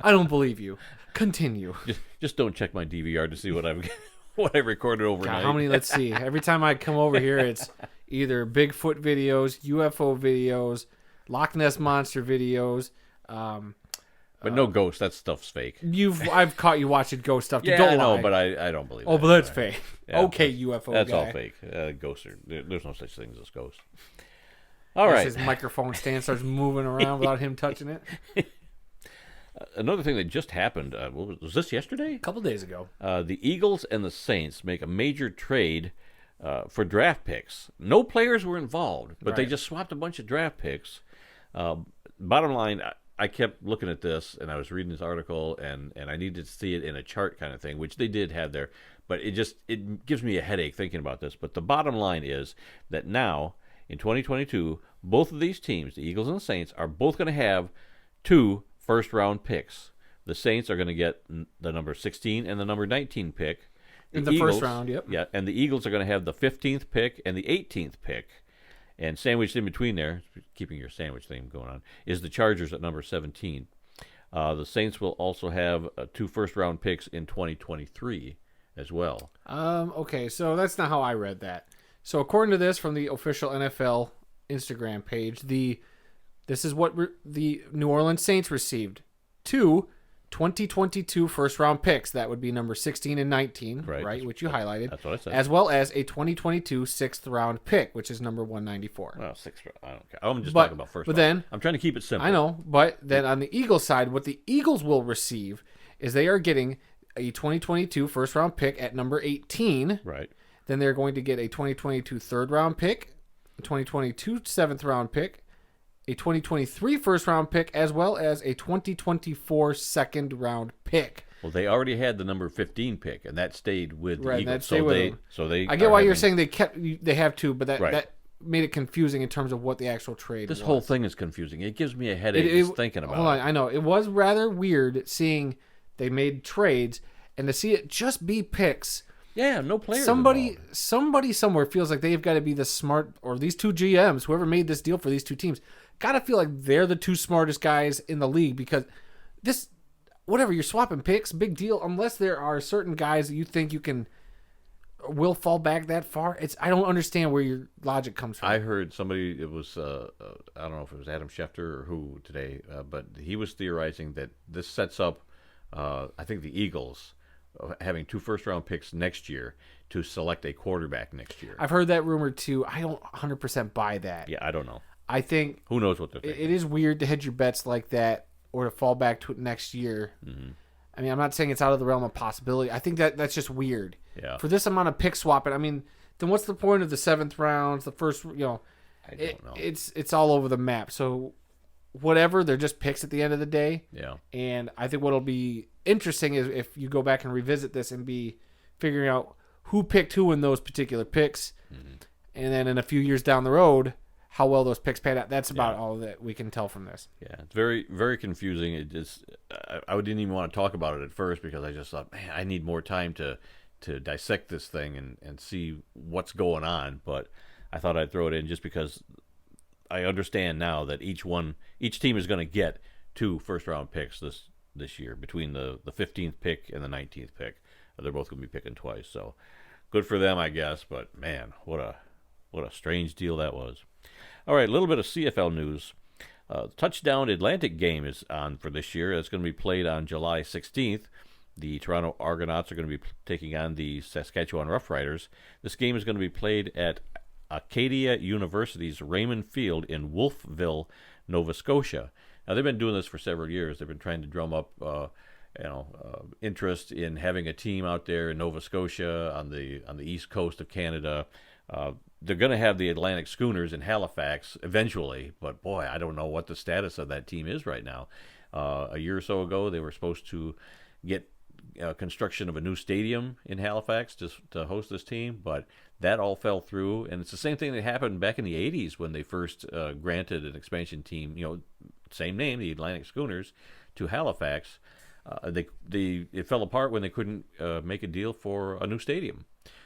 I don't believe you. Continue. Just don't check my DVR to see what I recorded overnight. God, how many? Let's see. Every time I come over here, it's either Bigfoot videos, UFO videos, Loch Ness monster videos. But no ghosts. That stuff's fake. I've caught you watching ghost stuff. Yeah, Don't I know, lie. but I don't believe. Oh, that. but that's fake. Yeah, okay, UFO. That's guy. all fake. Ghosts there's no such thing as ghosts. All right. His microphone stand starts moving around without him touching it. Another thing that just happened, was this yesterday? A couple days ago. The Eagles and the Saints make a major trade for draft picks. No players were involved, but they Right. just swapped a bunch of draft picks. Bottom line, I kept looking at this, and I was reading this article, and I needed to see it in a chart kind of thing, which they did have there. But it gives me a headache thinking about this. But the bottom line is that now, in 2022, both of these teams, the Eagles and the Saints, are both going to have 2 first-round picks. The Saints are going to get the number 16 and the number 19 pick. In the first round, yep. Yeah, and the Eagles are going to have the 15th pick and the 18th pick. And sandwiched in between there, keeping your sandwich theme going on, is the Chargers at number 17. The Saints will also have 2 first-round picks in 2023 as well. Okay, so that's not how I read that. So according to this from the official NFL Instagram page, this is what the New Orleans Saints received: 2 2022 first-round picks. That would be number 16 and 19, right? Which you highlighted. That's what I said. As well as a 2022 sixth-round pick, which is number 194. Well, 6th round. I don't care. I'm just talking about first round. Then I'm trying to keep it simple. I know, but then on the Eagles side, what the Eagles will receive is they are getting a 2022 first-round pick at number 18. Right. Then they're going to get a 2022 third-round pick, a 2022 seventh-round pick, a 2023 first-round pick, as well as a 2024 second-round pick. Well, they already had the number 15 pick, and that stayed with the Right, Eagles. that stayed with them. So they. I get are why you're having- saying they have two, but that Right. that made it confusing in terms of what the actual trade This was. whole thing is confusing. It gives me a headache just thinking about Hold on, it. I know. It was rather weird seeing they made trades and to see it just be picks. Yeah, no players. Somebody involved. somewhere feels like they've got to be the smart, or these two GMs, whoever made this deal for these two teams, got to feel like they're the 2 smartest guys in the league, because this, whatever, you're swapping picks, big deal, unless there are certain guys that you think will fall back that far. I don't understand where your logic comes from. I heard somebody, it was, I don't know if it was Adam Schefter or who today, but he was theorizing that this sets up, I think the Eagles having 2 first-round picks next year to select a quarterback next year. I've heard that rumor too. I don't 100% buy that. Yeah, I don't know. I think Who knows what they're thinking. it is weird to hedge your bets like that or to fall back to it next year. Mm-hmm. I mean, I'm not saying it's out of the realm of possibility. I think that's just weird. Yeah. For this amount of pick swapping, I mean, then what's the point of the 7th rounds, the first, I don't know. It's all over the map. So whatever, they're just picks at the end of the day. Yeah. And I think what'll be interesting is if you go back and revisit this and be figuring out who picked who in those particular picks. Mm-hmm. And then in a few years down the road, how well those picks panned out. That's about all that we can tell from this. Yeah, it's very, very confusing. It just, I didn't even want to talk about it at first because I just thought, man, I need more time to dissect this thing and see what's going on. But I thought I'd throw it in just because I understand now that each team is going to get 2 first-round picks this year between the 15th pick and the 19th pick. They're both going to be picking twice, so good for them, I guess. But man, what What a strange deal that was. All right, a little bit of CFL news. Touchdown Atlantic game is on for this year. It's going to be played on July 16th. The Toronto Argonauts are going to be taking on the Saskatchewan Roughriders. This game is going to be played at Acadia University's Raymond Field in Wolfville, Nova Scotia. Now, they've been doing this for several years. They've been trying to drum up interest in having a team out there in Nova Scotia on the east coast of Canada. They're going to have the Atlantic Schooners in Halifax eventually, but boy, I don't know what the status of that team is right now. A year or so ago, they were supposed to get construction of a new stadium in Halifax to host this team, but that all fell through. And it's the same thing that happened back in the 80s when they first granted an expansion team, same name, the Atlantic Schooners, to Halifax. It fell apart when they couldn't make a deal for a new stadium.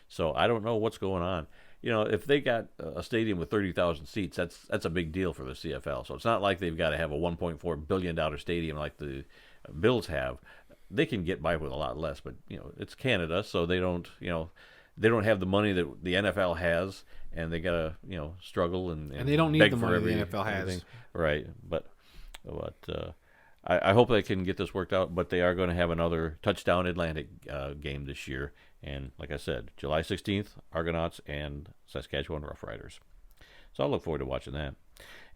So I don't know what's going on. If they got a stadium with 30,000 seats, that's a big deal for the CFL. So it's not like they've got to have a $1.4 billion stadium like the Bills have. They can get by with a lot less, but it's Canada, so they don't have the money that the NFL has, and they gotta struggle and they don't need the money the NFL has, everything. Right? But I hope they can get this worked out. But they are going to have another Touchdown Atlantic game this year. And like I said, July 16th, Argonauts and Saskatchewan Roughriders. So I'll look forward to watching that.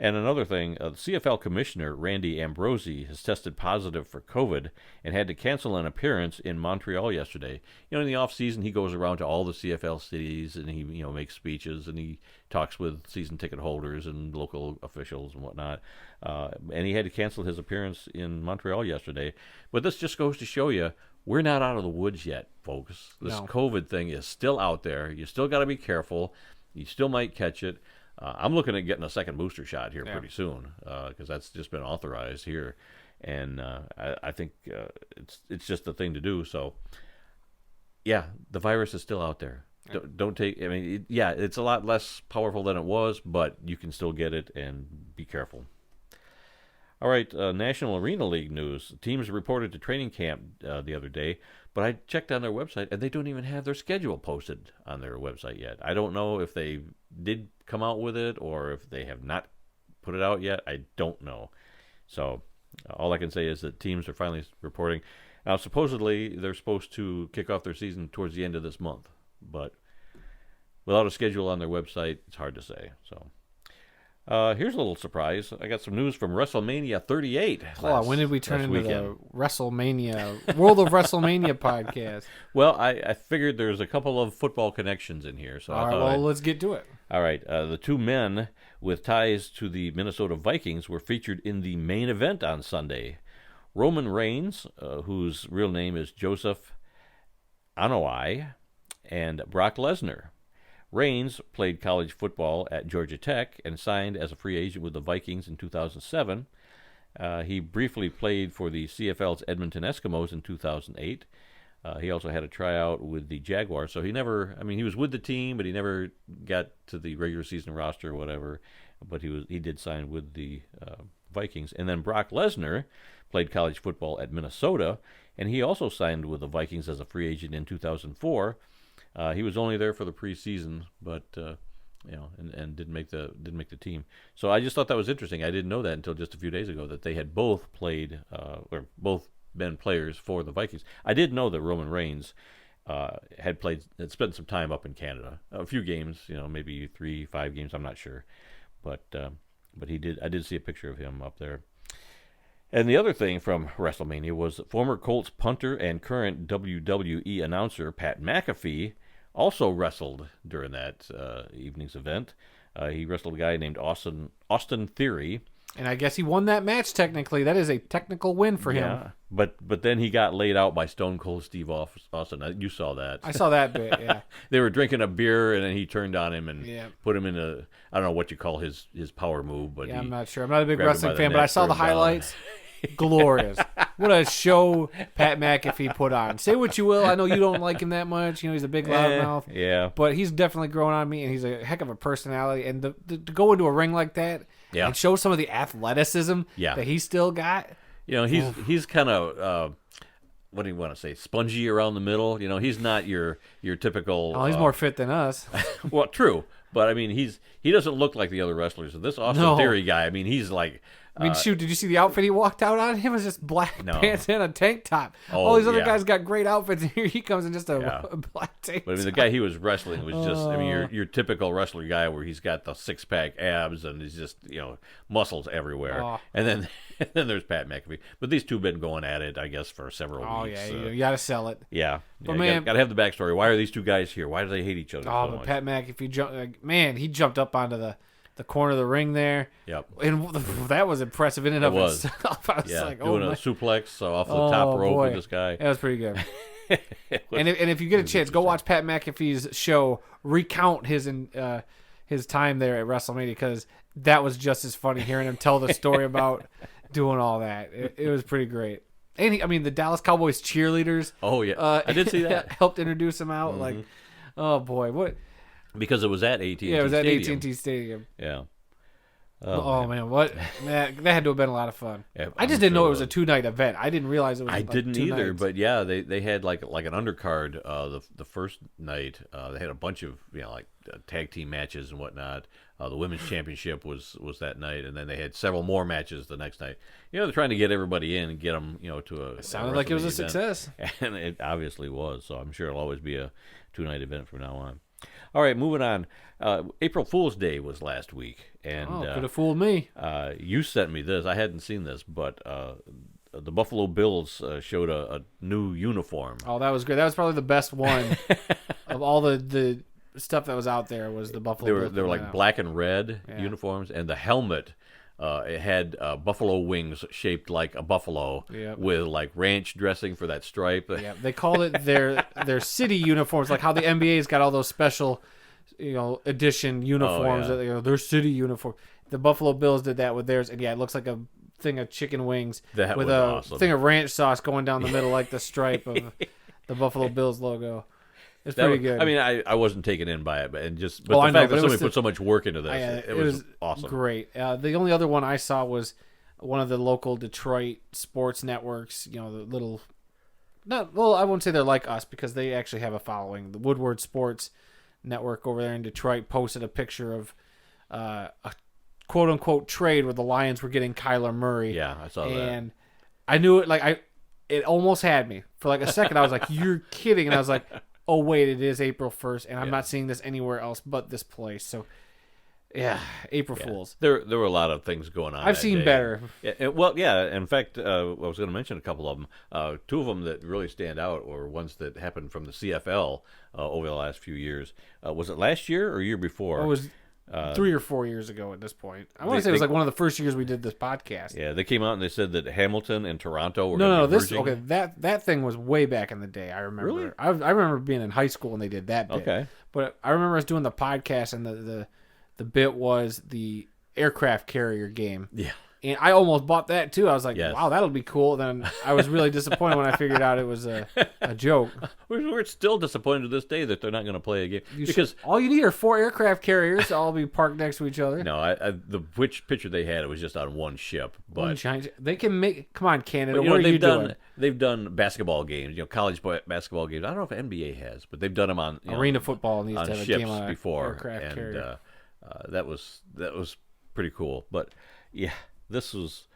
And another thing, the CFL Commissioner Randy Ambrosie has tested positive for COVID and had to cancel an appearance in Montreal yesterday. In the off-season, he goes around to all the CFL cities and he makes speeches and he talks with season ticket holders and local officials and whatnot. And he had to cancel his appearance in Montreal yesterday. But this just goes to show you, we're not out of the woods yet, folks. This COVID thing is still out there. You still got to be careful. You still might catch it. I'm looking at getting a second booster shot here pretty soon because that's just been authorized here, and I think it's just the thing to do. So, yeah, the virus is still out there. Don't take. I mean, it's a lot less powerful than it was, but you can still get it, and be careful. All right, National Arena League news. Teams reported to training camp the other day, but I checked on their website, and they don't even have their schedule posted on their website yet. I don't know if they did come out with it or if they have not put it out yet. I don't know. So all I can say is that teams are finally reporting. Now, supposedly, they're supposed to kick off their season towards the end of this month, but without a schedule on their website, it's hard to say. So. Here's a little surprise. I got some news from WrestleMania 38. When did we turn into the WrestleMania, World of WrestleMania podcast? Well, I figured there's a couple of football connections in here. So all right, well, let's get to it. All right. The two men with ties to the Minnesota Vikings were featured in the main event on Sunday. Roman Reigns, whose real name is Joseph Anoa'i, and Brock Lesnar. Reigns played college football at Georgia Tech and signed as a free agent with the Vikings in 2007. He briefly played for the CFL's Edmonton Eskimos in 2008. He also had a tryout with the Jaguars. So he was with the team, but he never got to the regular season roster or whatever. But he did sign with the Vikings. And then Brock Lesnar played college football at Minnesota, and he also signed with the Vikings as a free agent in 2004. He was only there for the preseason, but and didn't make the team. So I just thought that was interesting. I didn't know that until just a few days ago that they had both played or both been players for the Vikings. I did know that Roman Reigns had spent some time up in Canada, a few games, maybe 3-5 games. I'm not sure, but he did. I did see a picture of him up there. And the other thing from WrestleMania was former Colts punter and current WWE announcer Pat McAfee also wrestled during that evening's event. He wrestled a guy named Austin Theory. And I guess he won that match technically. That is a technical win for him. Yeah, but then he got laid out by Stone Cold Steve Austin. You saw that. I saw that bit, yeah. They were drinking a beer, and then he turned on him and put him in I don't know what you call his power move. But I'm not sure. I'm not a big wrestling fan, but I saw the highlights. Glorious. What a show Pat McAfee put on. Say what you will. I know you don't like him that much. He's a big loudmouth. Yeah. But he's definitely growing on me, and he's a heck of a personality. And to go into a ring like that and show some of the athleticism that he still got. He's kind of, what do you want to say, spongy around the middle. He's not your typical... Oh, he's more fit than us. Well, true. But I mean, he doesn't look like the other wrestlers. This Austin No. Theory guy, I mean, he's like. I mean, shoot, did you see the outfit he walked out on? It was just black No. pants and a tank top. Oh, All these other yeah. guys got great outfits, and here he comes in just a Yeah. black tank But I mean, the top. guy he was wrestling was just, I mean, your typical wrestler guy where he's got the 6-pack abs and he's just, muscles everywhere. Oh. And then then there's Pat McAfee. But these two been going at it, I guess, for several Oh, weeks. yeah, you got to sell it. Yeah. But You man- got to have the backstory. Why are these two guys here? Why do they hate each other Oh, so but much? Pat McAfee, he jumped up onto the corner of the ring there. Yep. And that was impressive in and of was. itself. I was Yeah, like, doing oh, a my. suplex off the top rope boy. with this guy. That was pretty good. It was- And if you get a chance, go watch Pat McAfee's show, recount his time there at WrestleMania, because that was just as funny hearing him tell the story about doing all that. It was pretty great. And the Dallas Cowboys cheerleaders. Oh, yeah. I did see that. Helped introduce him out. Like, oh boy, what? Because it was at AT&T Yeah, it was at Stadium. AT&T Stadium. Yeah. Oh man, what? Man, that had to have been a lot of fun. Yeah, I just I'm didn't sure know it it was a 2-night event. I didn't realize it was. I like didn't 2 either, nights. but yeah, they had like an undercard. The first night they had a bunch of tag team matches and whatnot. The women's championship was that night, and then they had several more matches the next night. They're trying to get everybody in and get them to a. Sounded like it was a WrestleMania success. event. And it obviously was. So I'm sure it'll always be a 2-night event from now on. All right, moving on. April Fool's Day was last week, and Could have fooled me. you sent me this. I hadn't seen this, but the Buffalo Bills showed a new uniform. Oh, that was great. That was probably the best one of all the stuff that was out there. Was the Buffalo? They were like Bills. black and red Yeah. uniforms, and the helmet it had buffalo wings shaped like a buffalo Yep. with like ranch dressing for that stripe. Yeah, they called it their city uniforms, like how the NBA's got all those special, edition uniforms. yeah. That, their city uniform. The Buffalo Bills did that with theirs, and yeah, it looks like a thing of chicken wings That with was a awesome. thing of ranch sauce going down the middle, like the stripe of the Buffalo Bills logo. It's pretty good. I mean, I wasn't taken in by it, but I the know, fact but that it was somebody the- put so much work into this, Yeah, it was awesome. Great. The only other one I saw was one of the local Detroit sports networks. The little, I won't say they're like us because they actually have a following. The Woodward Sports Network over there in Detroit posted a picture of a quote unquote trade where the Lions were getting Kyler Murray. Yeah, I saw that. And I knew it. It almost had me for like a second. I was like, "You're kidding!" And I was like, "Oh wait, it is April 1st, and I'm not seeing this anywhere else but this place." So, yeah, April Fools. There were a lot of things going on. I've that seen day. better. Yeah. In fact, I was going to mention a couple of them. 2 of them that really stand out were ones that happened from the CFL over the last few years. Was it last year or year before? It was 3 or 4 years ago at this point. I want to say it was like one of the first years we did this podcast. Yeah, they came out and they said that Hamilton and Toronto were No, gonna be this merging. that thing was way back in the day. I remember. Really? I remember being in high school when they did that bit. Okay. But I remember us doing the podcast, and the bit was the aircraft carrier game. Yeah. And I almost bought that too. I was like, Yes. wow, that'll be cool. Then I was really disappointed when I figured out it was a joke. We're still disappointed to this day that they're not going to play a game because all you need are 4 aircraft carriers all be parked next to each other. no, which picture they had it was just on one ship, One but giant- they can make. Come on, Canada. but, What are you they've doing? done basketball games, college basketball games. I don't know if NBA has, but they've done them on Arena football needs on to have a ships game on before, aircraft and carrier. that was pretty cool. But yeah, this was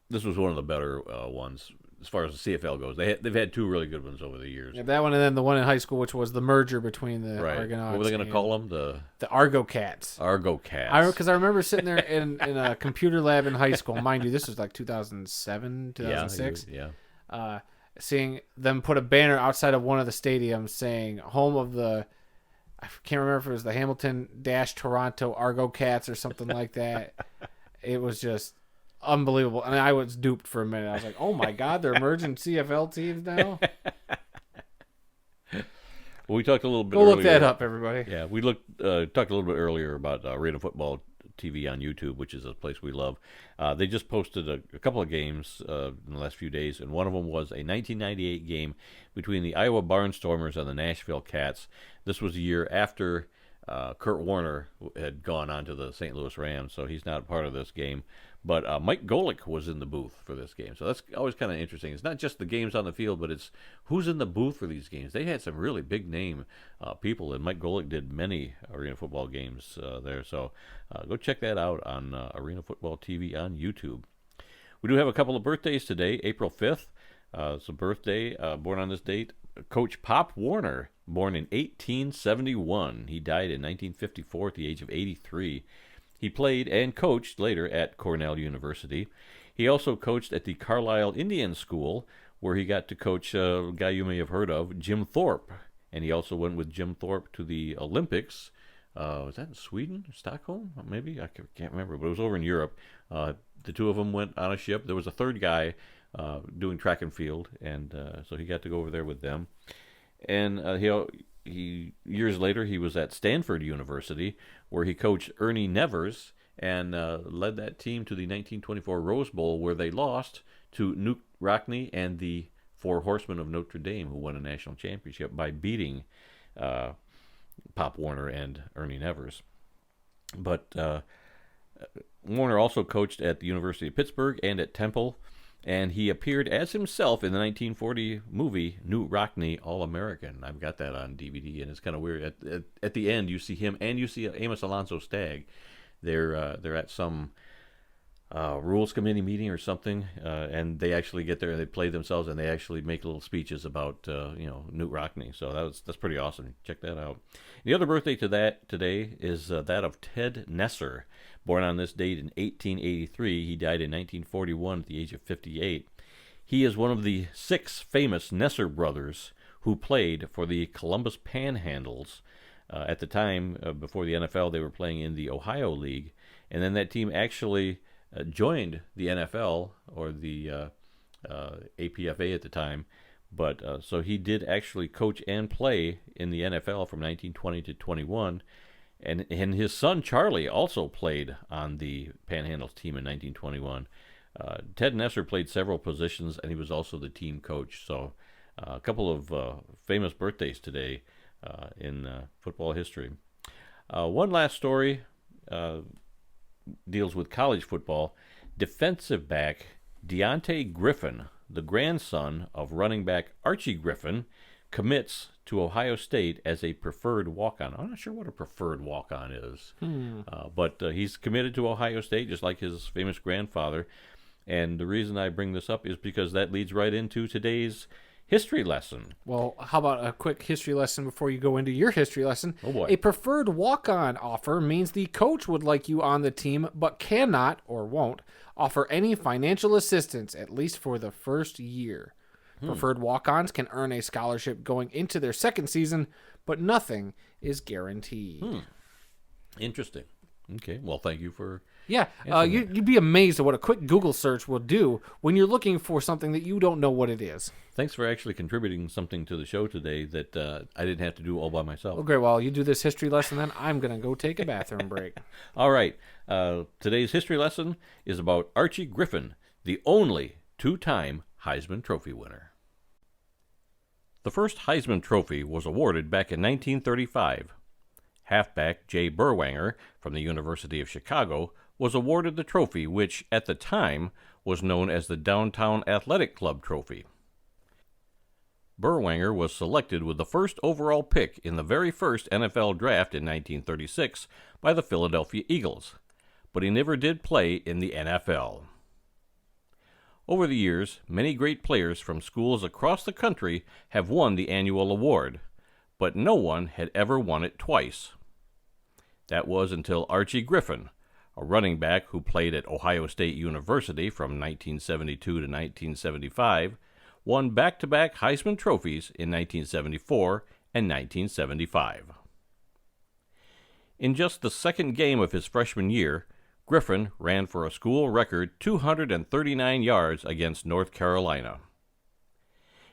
one of the better ones as far as the CFL goes. They've had 2 really good ones over the years. Yeah, that one, and then the one in high school, which was the merger between the Right. Argonauts. What were they going to and call them? The Argo Cats. Argo Cats. Because I remember sitting there in a computer lab in high school. Mind you, this was like 2007, 2006. Yeah. Seeing them put a banner outside of one of the stadiums saying home of the, I can't remember if it was the Hamilton Toronto Argo Cats or something like that. It was just unbelievable. And I was duped for a minute. I was like, oh my God, they're merging CFL teams now? Well, we talked a little bit Go earlier. look that up, everybody. Yeah, we talked a little bit earlier about Arena Football TV on YouTube, which is a place we love. They just posted a couple of games in the last few days, and one of them was a 1998 game between the Iowa Barnstormers and the Nashville Cats. This was a year after Kurt Warner had gone on to the St. Louis Rams, so he's not part of this game. But Mike Golick was in the booth for this game, so that's always kind of interesting. It's not just the games on the field, but it's who's in the booth for these games. They had some really big name people, and Mike Golick did many arena football games there. So go check that out on Arena Football TV on YouTube. We do have a couple of birthdays today. April 5th, it's a birthday, born on this date. Coach Pop Warner, born in 1871. He died in 1954 at the age of 83. He played and coached later at Cornell University. He also coached at the Carlisle Indian School, where he got to coach a guy you may have heard of, Jim Thorpe. And he also went with Jim Thorpe to the Olympics. Was that in Sweden? Stockholm? Maybe? I can't remember, but it was over in Europe. The two of them went on a ship. There was a third guy doing track and field, and so he got to go over there with them. And he years later, he was at Stanford University, where he coached Ernie Nevers and led that team to the 1924 Rose Bowl, where they lost to Newt Rockne and the Four Horsemen of Notre Dame, who won a national championship by beating Pop Warner and Ernie Nevers. But Warner also coached at the University of Pittsburgh and at Temple, and he appeared as himself in the 1940 movie Newt Rockne All-American. I've got that on DVD, and it's kind of weird. At the end, you see him, and you see Amos Alonzo Stagg. They're at some rules committee meeting or something, and they actually get there and they play themselves, and they actually make little speeches about Newt Rockne. So that's pretty awesome. Check that out. The other birthday today is that of Ted Nesser. Born on this date in 1883, he died in 1941 at the age of 58. He is one of the 6 famous Nesser brothers who played for the Columbus Panhandles. At the time, before the NFL, they were playing in the Ohio League, and then that team actually joined the NFL, or the APFA at the time. But so he did actually coach and play in the NFL from 1920 to 21. And his son Charlie also played on the Panhandles team in 1921. Ted Nesser played several positions, and he was also the team coach. So a couple of famous birthdays today in football history. One last story deals with college football. Defensive back Deontay Griffin, the grandson of running back Archie Griffin, commits to Ohio State as a preferred walk-on. I'm not sure what a preferred walk-on is, but he's committed to Ohio State, just like his famous grandfather. And the reason I bring this up is because that leads right into today's history lesson. Well, how about a quick history lesson before you go into your history lesson? Oh, boy. A preferred walk-on offer means the coach would like you on the team, but cannot, or won't, offer any financial assistance, at least for the first year. Preferred walk-ons can earn a scholarship going into their second season, but nothing is guaranteed. Interesting. Okay, well, thank you for... Yeah, you'd be amazed at what a quick Google search will do when you're looking for something that you don't know what it is. Thanks for actually contributing something to the show today that I didn't have to do all by myself. Well, great. While you do this history lesson, then I'm going to go take a bathroom break. All right. Today's history lesson is about Archie Griffin, the only 2-time Heisman Trophy winner. The first Heisman Trophy was awarded back in 1935. Halfback Jay Berwanger from the University of Chicago was awarded the trophy, which at the time was known as the Downtown Athletic Club Trophy. Berwanger was selected with the first overall pick in the very first NFL draft in 1936 by the Philadelphia Eagles, but he never did play in the NFL. Over the years, many great players from schools across the country have won the annual award, but no one had ever won it twice. That was until Archie Griffin, a running back who played at Ohio State University from 1972 to 1975, won back-to-back Heisman trophies in 1974 and 1975. In just the second game of his freshman year, Griffin ran for a school record 239 yards against North Carolina.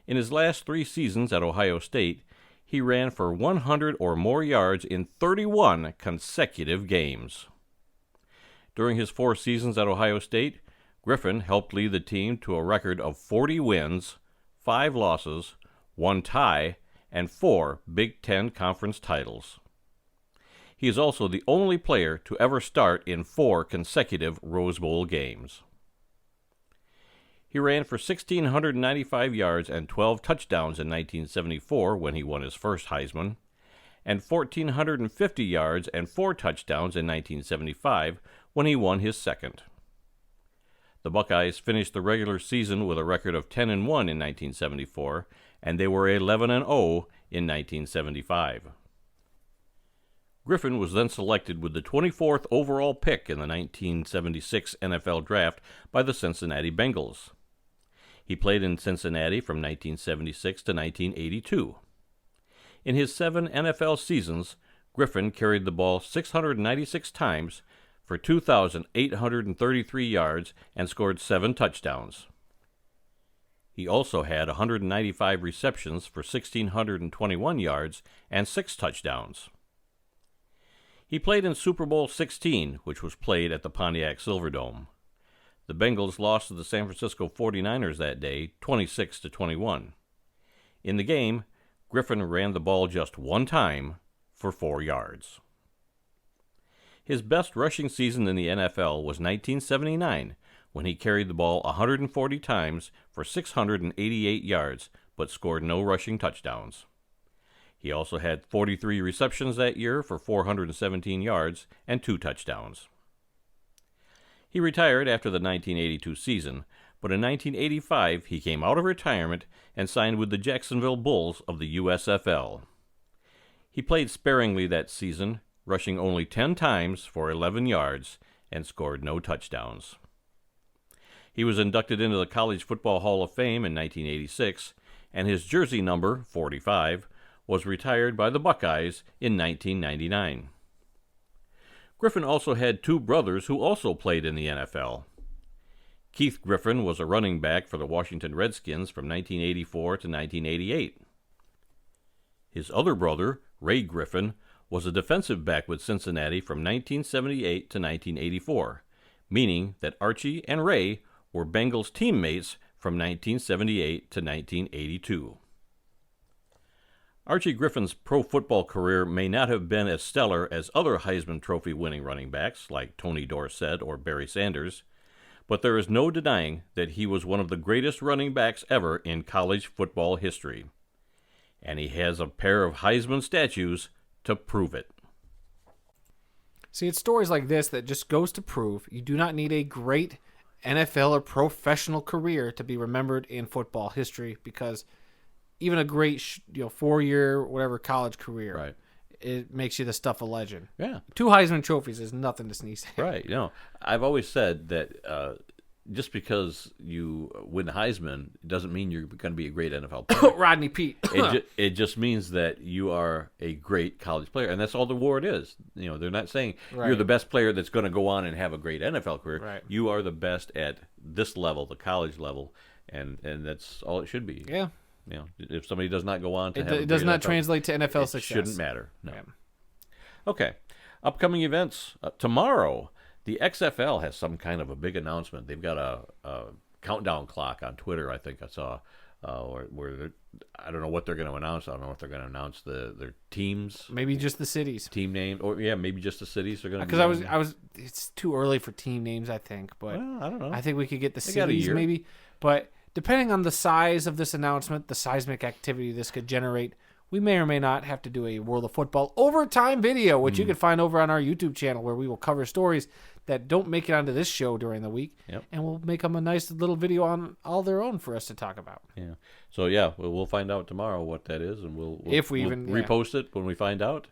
In his last 3 seasons at Ohio State, he ran for 100 or more yards in 31 consecutive games. During his 4 seasons at Ohio State, Griffin helped lead the team to a record of 40 wins, 5 losses, 1 tie, and 4 Big Ten Conference titles. He is also the only player to ever start in 4 consecutive Rose Bowl games. He ran for 1,695 yards and 12 touchdowns in 1974 when he won his first Heisman, and 1,450 yards and 4 touchdowns in 1975 when he won his second. The Buckeyes finished the regular season with a record of 10-1 in 1974, and they were 11-0 in 1975. Griffin was then selected with the 24th overall pick in the 1976 NFL Draft by the Cincinnati Bengals. He played in Cincinnati from 1976 to 1982. In his 7 NFL seasons, Griffin carried the ball 696 times for 2,833 yards and scored 7 touchdowns. He also had 195 receptions for 1,621 yards and 6 touchdowns. He played in Super Bowl XVI, which was played at the Pontiac Silverdome. The Bengals lost to the San Francisco 49ers that day, 26-21. In the game, Griffin ran the ball just 1 time for 4 yards. His best rushing season in the NFL was 1979, when he carried the ball 140 times for 688 yards, but scored no rushing touchdowns. He also had 43 receptions that year for 417 yards and 2 touchdowns. He retired after the 1982 season, but in 1985 he came out of retirement and signed with the Jacksonville Bulls of the USFL. He played sparingly that season, rushing only 10 times for 11 yards and scored no touchdowns. He was inducted into the College Football Hall of Fame in 1986, and his jersey number, 45, was retired by the Buckeyes in 1999. Griffin also had 2 brothers who also played in the NFL. Keith Griffin was a running back for the Washington Redskins from 1984 to 1988. His other brother, Ray Griffin, was a defensive back with Cincinnati from 1978 to 1984, meaning that Archie and Ray were Bengals teammates from 1978 to 1982. Archie Griffin's pro football career may not have been as stellar as other Heisman Trophy winning running backs like Tony Dorsett or Barry Sanders, but there is no denying that he was one of the greatest running backs ever in college football history. And he has a pair of Heisman statues to prove it. See, it's stories like this that just goes to prove you do not need a great NFL or professional career to be remembered in football history, because even a great 4-year whatever college career, Right. it makes you the stuff of legend. Yeah. 2 Heisman trophies is nothing to sneeze at. Right. I've always said that just because you win the Heisman doesn't mean you're going to be a great NFL player. Rodney Pete. It just means that you are a great college player, and that's all the award is. They're not saying you're the best player that's going to go on and have a great NFL career. Right. You are the best at this level, the college level, and that's all it should be. Yeah. If somebody does not go on to have It does not translate to NFL success. It shouldn't matter. No. Yeah. Okay. Upcoming events. Tomorrow, the XFL has some kind of a big announcement. They've got a countdown clock on Twitter, I think I saw, where I don't know what they're going to announce. I don't know if they're going to announce their teams. Maybe just the cities. Team name. Or, maybe just the cities are going to be. Because I was, it's too early for team names, I think. But well, I don't know. I think we could get the They got a cities year. maybe. But depending on the size of this announcement, the seismic activity this could generate, we may or may not have to do a World of Football overtime video, which you can find over on our YouTube channel, where we will cover stories that don't make it onto this show during the week. Yep. And we'll make them a nice little video on all their own for us to talk about. Yeah. So, we'll find out tomorrow what that is, and we'll even repost it when we find out.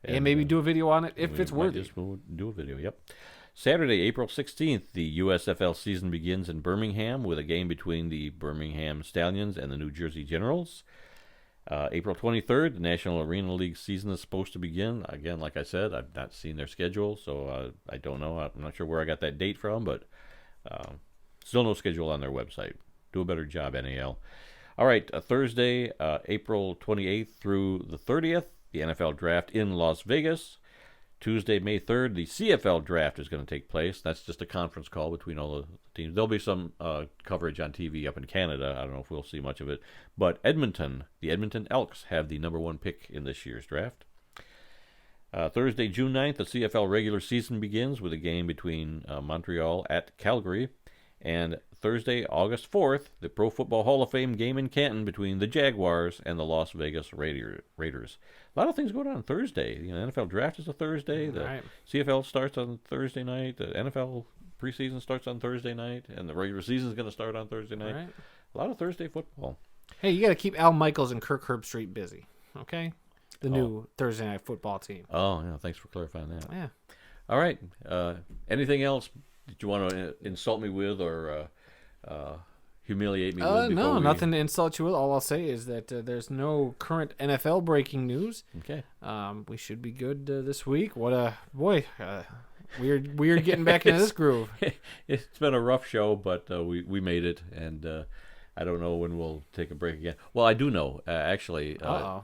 And maybe do a video on it if it's worthy. We'll do a video, yep. Saturday, April 16th, the USFL season begins in Birmingham with a game between the Birmingham Stallions and the New Jersey Generals. April 23rd, the National Arena League season is supposed to begin. Again, like I said, I've not seen their schedule, so I don't know. I'm not sure where I got that date from, but still no schedule on their website. Do a better job, NAL. All right, Thursday, April 28th through the 30th, the NFL Draft in Las Vegas. Tuesday, May 3rd, the CFL Draft is going to take place. That's just a conference call between all the teams. There'll be some coverage on TV up in Canada. I don't know if we'll see much of it. But the Edmonton Elks have the number 1 pick in this year's draft. Thursday, June 9th, the CFL regular season begins with a game between Montreal at Calgary. And Thursday, August 4th, the Pro Football Hall of Fame game in Canton between the Jaguars and the Las Vegas Raiders. A lot of things going on Thursday. The NFL draft is a Thursday. The CFL starts on Thursday night. The NFL preseason starts on Thursday night. And the regular season is going to start on Thursday night. Right. A lot of Thursday football. Hey, you got to keep Al Michaels and Kirk Herbstreit busy, okay? The new Thursday Night Football team. Oh, yeah. Thanks for clarifying that. Yeah. All right. Anything else that you want to insult me with or humiliate me with? No, nothing to insult you with. All I'll say is that there's no current NFL breaking news. Okay. We should be good this week. What a boy. Weird getting back into this groove. It's been a rough show, but we made it, and I don't know when we'll take a break again. Well, I do know, actually.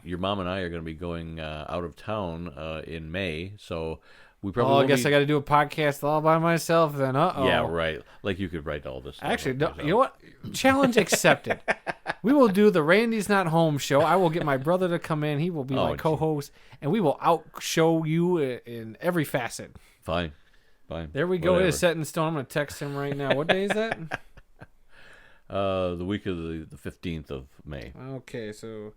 Your mom and I are going to be going out of town in May, so we probably. I guess I got to do a podcast all by myself then. Yeah, right. Like you could write all this stuff. Actually, you know what? Challenge accepted. We will do the Randy's Not Home show. I will get my brother to come in. He will be my co-host, and we will outshow you in every facet. Fine. There we go. It is set in stone. I'm going to text him right now. What day is that? The week of the 15th of May. Okay, so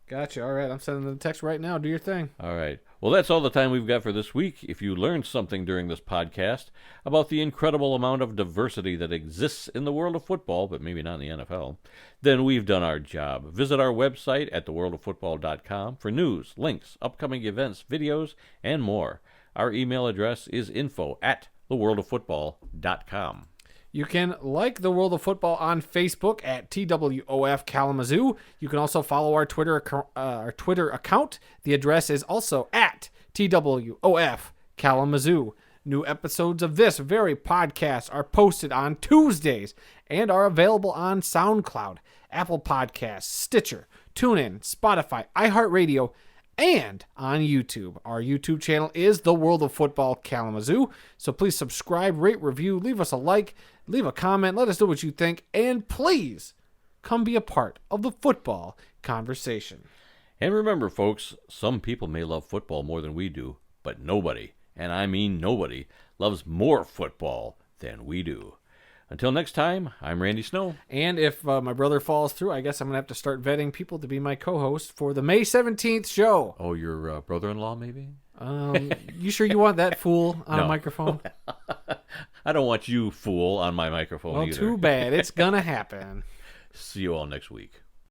gotcha. All right, I'm sending the text right now. Do your thing. All right. Well, that's all the time we've got for this week. If you learned something during this podcast about the incredible amount of diversity that exists in the world of football, but maybe not in the NFL, then we've done our job. Visit our website at theworldoffootball.com for news, links, upcoming events, videos, and more. Our email address is info@theworldoffootball.com. You can like The World of Football on Facebook at TWOF Kalamazoo. You can also follow our Twitter account. The address is also at TWOF Kalamazoo. New episodes of this very podcast are posted on Tuesdays and are available on SoundCloud, Apple Podcasts, Stitcher, TuneIn, Spotify, iHeartRadio, and on YouTube. Our YouTube channel is The World of Football Kalamazoo. So please subscribe, rate, review, leave us a like, leave a comment, let us know what you think, and please come be a part of the football conversation. And remember, folks, some people may love football more than we do, but nobody, and I mean nobody, loves more football than we do. Until next time, I'm Randy Snow. And if my brother falls through, I guess I'm going to have to start vetting people to be my co-host for the May 17th show. Oh, your brother-in-law, maybe? You sure you want that fool on a microphone? I don't want you, fool, on my microphone either. Well, too bad. It's going to happen. See you all next week.